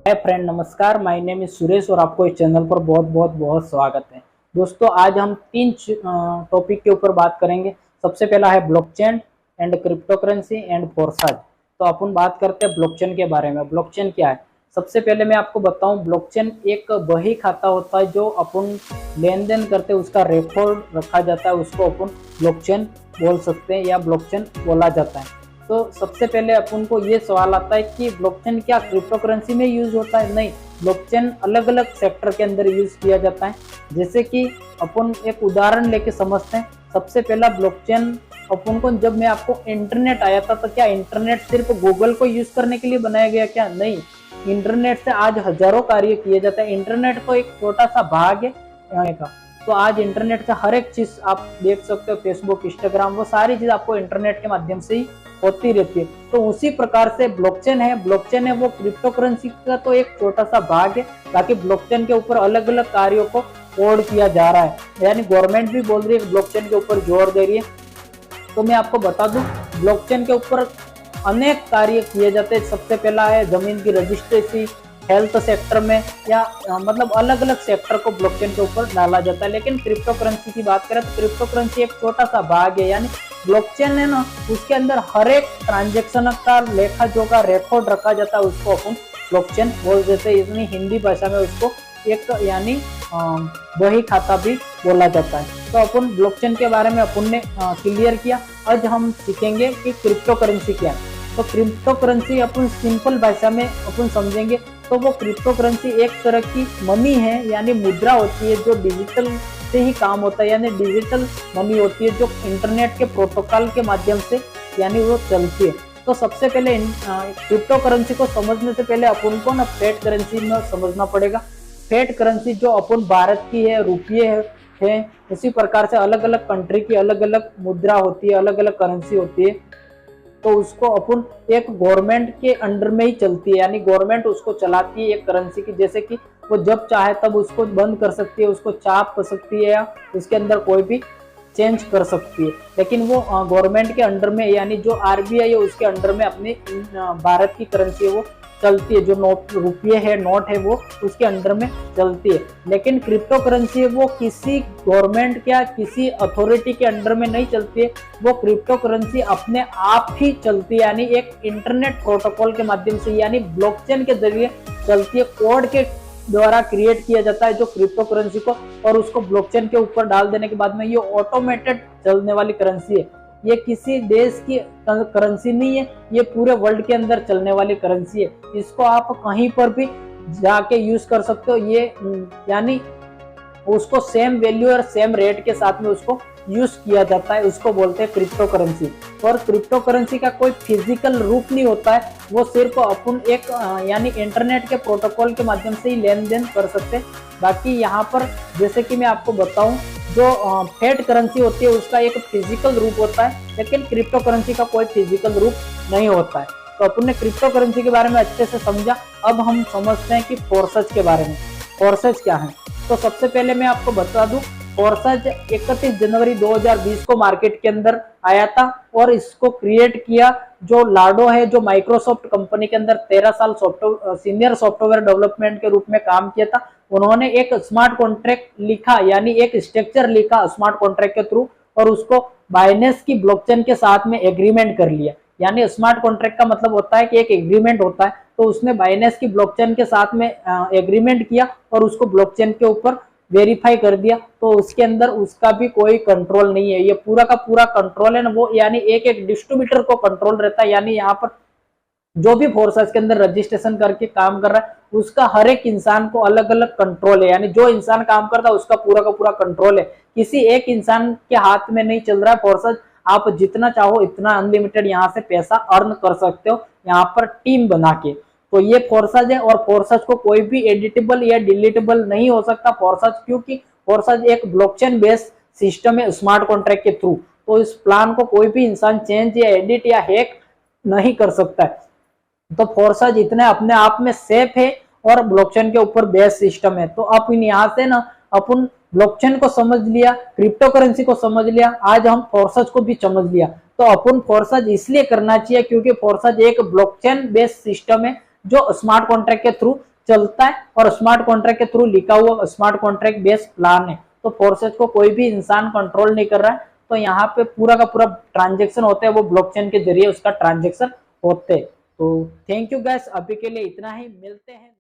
Hi friend, नमस्कार। My name is Suresh और आपको इस चैनल पर बहुत स्वागत है। दोस्तों, आज हम तीन टॉपिक के ऊपर बात करेंगे। सबसे पहला है blockchain and cryptocurrency and Forsage. तो अपन बात करते हैं ब्लॉकचेन के बारे में। ब्लॉकचेन क्या है? सबसे पहले मैं आपको बताऊं, ब्लॉकचेन एक बही खाता होता है जो अपन लेन देन करते हैं, उसका रिकॉर्ड रखा जाता है, उसको अपन ब्लॉकचेन बोल सकते हैं या ब्लॉकचेन बोला जाता है। तो सबसे पहले अपन को ये सवाल आता है कि ब्लॉकचेन क्या क्रिप्टो करेंसी में यूज होता है? नहीं, ब्लॉकचेन अलग अलग सेक्टर के अंदर यूज किया जाता है। जैसे कि अपन एक उदाहरण लेके समझते हैं। सबसे पहला ब्लॉकचेन अपन को, जब मैं आपको इंटरनेट आया था, तो क्या इंटरनेट सिर्फ गूगल को यूज करने के लिए बनाया गया? क्या नहीं, इंटरनेट से आज हजारों कार्य किए जाते हैं। इंटरनेट तो एक छोटा सा भाग है यहाँ का। तो आज इंटरनेट से हर एक चीज आप देख सकते हो, फेसबुक, इंस्टाग्राम, वो सारी चीज आपको इंटरनेट के माध्यम से ही होती रहती है। तो उसी प्रकार से ब्लॉकचेन है वो क्रिप्टो करेंसी का तो एक छोटा सा भाग है। बाकी ब्लॉकचेन के ऊपर अलग अलग कार्यों को कोड किया जा रहा है, यानी गवर्नमेंट भी बोल रही है ब्लॉकचेन के ऊपर जोर दे रही है। तो मैं आपको बता दूं, ब्लॉकचेन के ऊपर अनेक कार्य किए जाते हैं। सबसे पहला है जमीन की रजिस्ट्रेसी, हेल्थ सेक्टर में या मतलब अलग अलग सेक्टर को ब्लॉकचेन के ऊपर डाला जाता है। लेकिन क्रिप्टो करेंसी की बात करें तो क्रिप्टो करेंसी एक छोटा सा भाग है। यानी ब्लॉकचेन है ना, उसके अंदर हर एक ट्रांजेक्शन का लेखा जोखा रिकॉर्ड रखा जाता है, उसको अपन ब्लॉकचेन बोल देते हैं। इतनी हिंदी भाषा में उसको एक यानी बही खाता भी बोला जाता है। तो अपन ब्लॉकचेन के बारे में अपन ने क्लियर किया। आज हम सीखेंगे कि क्रिप्टो करेंसी क्या है। तो क्रिप्टो करेंसी अपन सिंपल भाषा में अपन समझेंगे तो वो क्रिप्टो करेंसी एक तरह की मनी है, यानी मुद्रा होती है जो डिजिटल से ही काम होता है, यानी डिजिटल मनी होती है जो इंटरनेट के प्रोटोकॉल के माध्यम से यानी वो चलती है। तो सबसे पहले क्रिप्टो करेंसी को समझने से पहले अपन को ना फिएट करेंसी में समझना पड़ेगा। फिएट करेंसी जो अपन भारत की है, रुपये है, उसी प्रकार से अलग अलग कंट्री की अलग अलग मुद्रा होती है, अलग अलग करेंसी होती है। तो उसको अपन एक गवर्नमेंट के अंडर में ही चलती है, यानी गवर्नमेंट उसको चलाती है एक करेंसी की। जैसे कि वो जब चाहे तब उसको बंद कर सकती है, उसको चाप कर सकती है या उसके अंदर कोई भी चेंज कर सकती है। लेकिन वो गवर्नमेंट के अंडर में, यानी जो आरबीआई है उसके अंडर में अपनी भारत की करेंसी है वो चलती है। जो नोट रुपये है, नोट है, वो उसके अंडर में चलती है। लेकिन क्रिप्टो करेंसी है वो किसी गवर्नमेंट या किसी अथॉरिटी के अंडर में नहीं चलती है। वो क्रिप्टो करेंसी अपने आप ही चलती है, यानी एक इंटरनेट प्रोटोकॉल के माध्यम से, यानी ब्लॉकचेन के जरिए चलती है। कोड के द्वारा क्रिएट किया जाता है जो क्रिप्टो करेंसी को, और उसको ब्लॉकचेन के ऊपर डाल देने के बाद में ये ऑटोमेटेड चलने वाली करेंसी है। ये किसी देश की करेंसी नहीं है, ये पूरे वर्ल्ड के अंदर चलने वाली करेंसी है। इसको आप कहीं पर भी जाके यूज कर सकते हो। ये यानी उसको सेम वैल्यू और सेम रेट के साथ में उसको यूज किया जाता है, उसको बोलते हैं क्रिप्टो करेंसी। और क्रिप्टो करेंसी का कोई फिजिकल रूप नहीं होता है, वो सिर्फ अपन एक यानी इंटरनेट के प्रोटोकॉल के माध्यम से ही लेन देन कर सकते हैं। बाकी यहाँ पर जैसे कि मैं आपको बताऊं, जो फिएट करेंसी होती है उसका एक फिजिकल रूप होता है, लेकिन क्रिप्टो करेंसी का कोई फिजिकल रूप नहीं होता है। तो अपन ने क्रिप्टो करेंसी के बारे में अच्छे से समझा। अब हम समझते हैं कि फोर्सेज के बारे में। फोर्सेज क्या है? तो सबसे पहले मैं आपको बता दूं, फोर्सेज 31 जनवरी 2020 को मार्केट के अंदर आया था और इसको क्रिएट किया जो लाडो है, जो माइक्रोसॉफ्ट कंपनी के अंदर 13 साल सीनियर सॉफ्टवेयर डेवलपमेंट के रूप में काम किया था। उन्होंने एक स्मार्ट कॉन्ट्रैक्ट लिखा, यानी एक स्ट्रक्चर लिखा स्मार्ट कॉन्ट्रैक्ट के थ्रू, और उसको बाइनेंस की ब्लॉकचेन के साथ में एग्रीमेंट कर लिया। यानी स्मार्ट कॉन्ट्रैक्ट का मतलब होता है कि एक एग्रीमेंट होता है, तो उसने बाइनेंस की ब्लॉकचेन के साथ में एग्रीमेंट किया और उसको ब्लॉकचेन के ऊपर वेरीफाई कर दिया। तो उसके अंदर उसका भी कोई कंट्रोल नहीं है, ये पूरा का पूरा कंट्रोल है ना वो, यानी एक एक डिस्ट्रीब्यूटर को कंट्रोल रहता है। यानी यहाँ पर जो भी फोर्सेस के अंदर रजिस्ट्रेशन करके काम कर रहा है उसका हर एक इंसान को अलग अलग कंट्रोल है, यानी जो इंसान काम करता है उसका पूरा का पूरा कंट्रोल है। किसी एक इंसान के हाथ में नहीं चल रहा है फोर्सेस। आप जितना चाहो इतना अनलिमिटेड यहाँ से पैसा अर्न कर सकते हो, यहाँ पर टीम बना के। तो ये फोर्सेज है, और फोर्सेज को कोई भी एडिटेबल या डिलीटेबल नहीं हो सकता फोर्सेज, क्योंकि फोर्सेज एक ब्लॉकचेन बेस्ड सिस्टम है स्मार्ट कॉन्ट्रैक्ट के थ्रू। तो इस प्लान को कोई भी इंसान चेंज या एडिट या हैक नहीं कर सकता है। तो फोर्सेज इतने अपने आप में सेफ है और ब्लॉकचेन के ऊपर बेस्ड सिस्टम है। तो अब यहाँ से ना अपन ब्लॉकचेन को समझ लिया, क्रिप्टो करेंसी को समझ लिया, आज हम फोर्सेज को भी समझ लिया। तो अपन फोर्सेज इसलिए करना चाहिए क्योंकि फोर्सेज एक ब्लॉकचेन बेस्ड सिस्टम है जो स्मार्ट कॉन्ट्रैक्ट के थ्रू चलता है और स्मार्ट कॉन्ट्रैक्ट के थ्रू लिखा हुआ स्मार्ट कॉन्ट्रैक्ट बेस्ड प्लान है। तो फोर्सेज को कोई भी इंसान कंट्रोल नहीं कर रहा है, तो यहाँ पे पूरा का पूरा ट्रांजेक्शन होता है वो ब्लॉकचेन के जरिए उसका ट्रांजेक्शन होते हैं। तो थैंक यू गाइस, अभी के लिए इतना ही, मिलते हैं।